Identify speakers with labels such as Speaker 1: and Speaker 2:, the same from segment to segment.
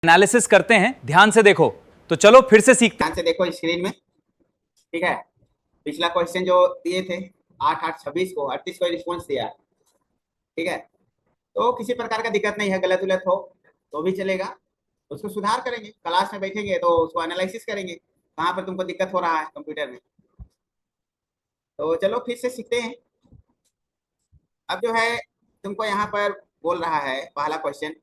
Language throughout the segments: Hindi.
Speaker 1: एनालिसिस करते हैं। ध्यान से देखो। तो चलो फिर से सीखते हैं।
Speaker 2: ध्यान से देखो स्क्रीन में। ठीक है, पिछला क्वेश्चन जो दिए थे 8 8 26 को 38 को रिस्पॉन्स दिया। ठीक है, तो किसी प्रकार का दिक्कत नहीं है, गलत उलट हो तो भी चलेगा, उसको सुधार करेंगे, क्लास में बैठेंगे तो उसको एनालिसिस करेंगे कहाँ पर तुमको दिक्कत हो रहा है कंप्यूटर में। तो चलो फिर से सीखते हैं। अब जो है तुमको यहाँ पर बोल रहा है पहला क्वेश्चन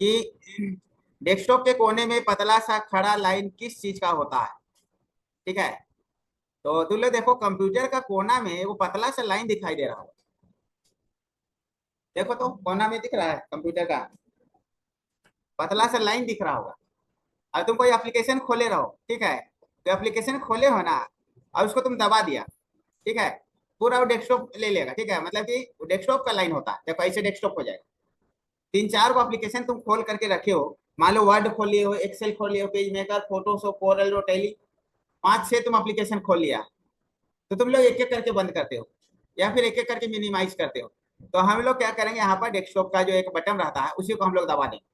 Speaker 2: कि डेस्कटॉप के कोने में पतला सा खड़ा लाइन किस चीज का होता है। ठीक है, तो तुम लोग देखो कंप्यूटर का कोना में वो पतला सा लाइन दिखाई दे रहा है। देखो तो कोना में दिख रहा है कंप्यूटर का पतला सा लाइन दिख रहा होगा। अब तुम कोई एप्लीकेशन खोले रहो, ठीक है, तो एप्लीकेशन खोले हो ना, और उसको तुम दबा दिया, ठीक है, पूरा वो डेस्कटॉप ले लेगा। ठीक है, मतलब कि डेस्कटॉप का लाइन होता है, देखो ऐसे डेस्कटॉप हो जाएगा। 3 4 को एप्लीकेशन तुम खोल करके रखे हो, मान लो वर्ड खोल लिए हो, एक्सेल खोल लिए हो, page maker, Photoshop, Corel Draw, tally, 5 6 तुम एप्लीकेशन खोल लिया, तो तुम लोग एक एक करके बंद करते हो या फिर एक एक करके मिनिमाइज करते हो। तो हम लोग क्या करेंगे, यहाँ पर डेस्कटॉप का जो एक बटन रहता है उसी को हम लोग दबा देंगे।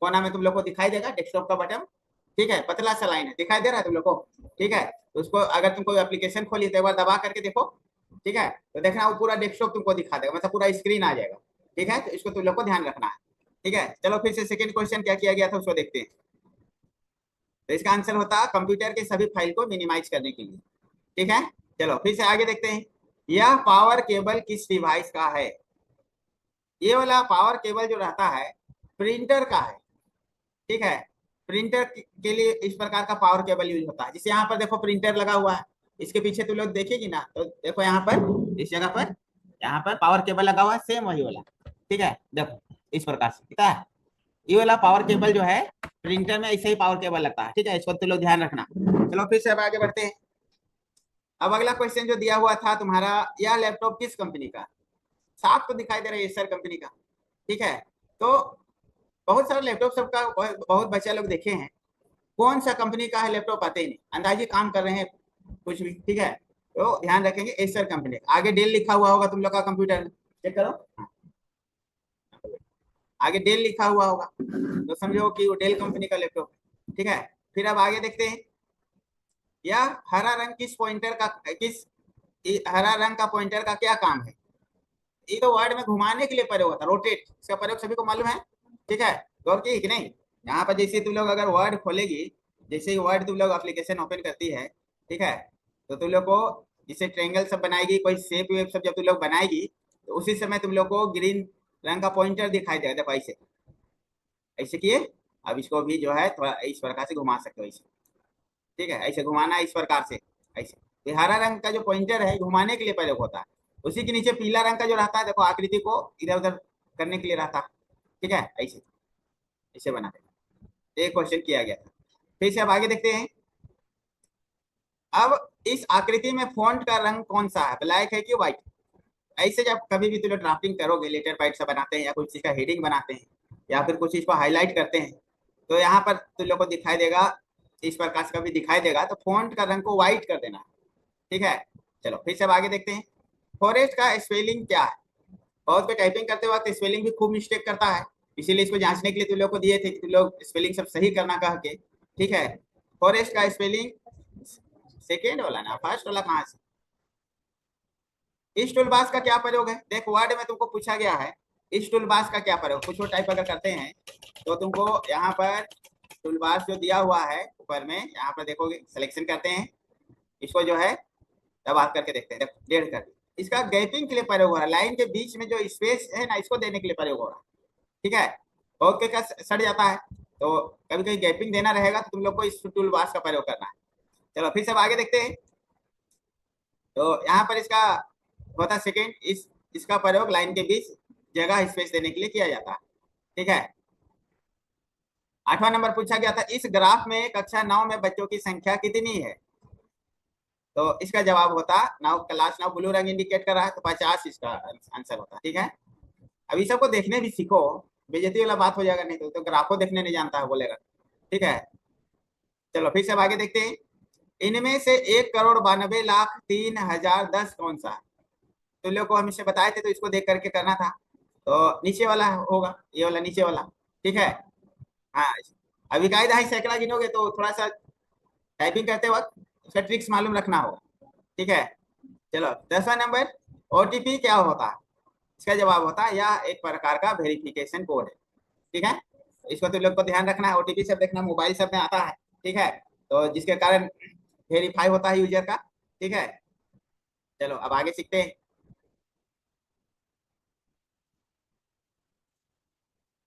Speaker 2: कोना में तुम लोग को दिखाई देगा डेस्कटॉप का बटन। ठीक है, पतला सा लाइन है, दिखाई दे रहा है तुम लोग को। ठीक है, तो उसको अगर तुम कोई एप्लीकेशन खोली तो एक बार दबा करके देखो। ठीक है, तो देखना वो पूरा डेस्कटॉप तुमको दिखा देगा, मतलब पूरा स्क्रीन आ जाएगा। ठीक है, तो इसको तुम लोग को ध्यान रखना है। ठीक है, चलो फिर से सेकंड क्वेश्चन क्या किया गया था उसको देखते हैं। तो इसका आंसर होता है कंप्यूटर के सभी फाइल को मिनिमाइज करने के लिए। ठीक है, चलो फिर से आगे देखते हैं। यह पावर केबल किस डिवाइस का है। ये वाला पावर केबल जो रहता है प्रिंटर का है। ठीक है, प्रिंटर के लिए इस प्रकार का पावर केबल यूज होता है। जैसे यहाँ पर देखो प्रिंटर लगा हुआ है, इसके पीछे तुम लोग देखेगी ना, तो देखो यहाँ पर इस जगह पर यहाँ पर पावर केबल लगा हुआ है, सेम वही वाला। ठीक है, देखो इस प्रकार से दिखता है। ये वाला पावर केबल जो है प्रिंटर में ऐसे ही पावर केबल लगता है। ठीक है, इसको तुम लोग ध्यान रखना। चलो फिर से अब आगे बढ़ते हैं। अब अगला क्वेश्चन जो दिया हुआ था तुम्हारा, यह लैपटॉप किस कंपनी का। साफ तो दिखाई दे रहा है एसर कंपनी का। ठीक है, तो बहुत सारे लैपटॉप सबका बहुत बच्चे लोग देखे हैं, कौन सा कंपनी का है लैपटॉप आते ही नहीं, अंदाजे काम कर रहे हैं कुछ भी। ठीक है, तो ध्यान रखेंगे एसर कंपनी, आगे डेल लिखा हुआ होगा तुम लोग का कंप्यूटर में, चेक करो। हाँ, आगे डेल लिखा हुआ होगा तो समझो कि वो डेल कंपनी का लैपटॉप है। ठीक है, फिर अब आगे देखते हैं। या हरा रंग किस पॉइंटर का किस हरा रंग का पॉइंटर का क्या काम है। ये तो वर्ड में घुमाने के लिए प्रयोग होता है, रोटेट, इसका प्रयोग सभी को मालूम है। ठीक है, गौर की कि नहीं। यहाँ पर जैसे तुम लोग अगर वर्ड खोलेगी, जैसे ही वर्ड तुम लोग एप्लीकेशन ओपन करती है, ठीक है, तो तुम लोग को जैसे ट्रेंगल सब बनाएगी, कोई शेप वेप सब जब तुम लोग बनाएगी, तो उसी समय तुम लोग को ग्रीन रंग का पॉइंटर दिखाई देगा। देखो ऐसे ऐसे किए, अब इसको भी जो है थोड़ा इस प्रकार से घुमा सकते हो ऐसे। ठीक है, ऐसे घुमाना है इस प्रकार से ऐसे। ये हरा रंग का जो पॉइंटर है घुमाने के लिए प्रयोग होता है। उसी के नीचे पीला रंग का जो रहता है, देखो आकृति को इधर उधर करने के लिए रहता है। ठीक है, ऐसे ऐसे बना देगा। एक क्वेश्चन किया गया था। फिर से अब आगे देखते हैं। अब इस आकृति में फॉन्ट का रंग कौन सा है, ब्लैक है कि व्हाइट। ऐसे जब कभी भी तुम लोग ड्राफ्टिंग करोगे, लेटर पैड से बनाते हैं या कुछ चीज का हेडिंग बनाते हैं या फिर कुछ चीज को हाईलाइट करते हैं, तो यहाँ पर तुम लोग को दिखाई देगा, इस प्रकार से कभी दिखाई देगा तो फॉन्ट का रंग को व्हाइट कर देना। ठीक है, चलो फिर से अब आगे देखते हैं। फॉरेस्ट का स्पेलिंग क्या है। बहुत पे टाइपिंग करते वक्त स्पेलिंग भी खूब मिस्टेक करता है, इसीलिए इसको जांचने के लिए तुम लोग को दिए थे कि तुम लोग स्पेलिंग सब सही करना कह के। ठीक है, फॉरेस्ट का स्पेलिंग सेकेंड वाला ना, फर्स्ट वाला कहाँ से। इस टूलबास का क्या प्रयोग है, देख वर्ड में तुमको पूछा गया है इस टूलबास का क्या प्रयोग, कुछ टाइप अगर करते हैं तो तुमको यहाँ पर टूलबास जो दिया हुआ है ऊपर में, यहाँ पर देखोगे सिलेक्शन करते हैं, इसको जो है दबा करके देखते हैं, डेढ़ कर इसका गैपिंग के लिए प्रयोग हो रहा है, लाइन के बीच में जो स्पेस है ना इसको देने के लिए प्रयोग हो रहा है। ठीक है, बहुत के का सड़ जाता है, तो कभी कभी गैपिंग देना रहेगा तो तुम लोग को इस टूल बार्स का प्रयोग करना है। चलो फिर सब आगे देखते हैं। तो यहाँ पर इसका होता सेकेंड, इसका प्रयोग लाइन के बीच जगह स्पेस देने के लिए किया जाता है। ठीक है, 8वां नंबर पूछा गया था, इस ग्राफ में कक्षा 9 में बच्चों की संख्या कितनी है। तो इसका जवाब होता नाउ, क्लास नाउ ब्लू रंग इंडिकेट कर रहा है तो 50 इसका आंसर होता। ठीक है, अभी सबको देखने भी सीखो, बेइज्जती वाला बात हो जाएगा, नहीं तो ग्राफो देखने नहीं जानता है बोलेगा। ठीक है, चलो फिर से आगे देखते हैं। इनमें से 1,92,03,010 कौन सा है। तो लोग को हम इससे बताए थे तो इसको देख करके करना था, तो नीचे वाला होगा, ये वाला नीचे वाला। ठीक है, हाँ, अभी कायदा है सैकड़ा गिनोगे तो थोड़ा सा टाइपिंग करते वक्त उसका ट्रिक्स मालूम रखना होगा। ठीक है, चलो 10वां नंबर, ओटीपी क्या होता है? इसका जवाब होता है यह एक प्रकार का वेरिफिकेशन कोड है। ठीक है, इसको तुम लोग को ध्यान रखना है। ओटीपी शब्द देखना मोबाइल शब्द में आता है। ठीक है, तो जिसके कारण वेरीफाई होता है यूजर का। ठीक है, चलो अब आगे सीखते हैं।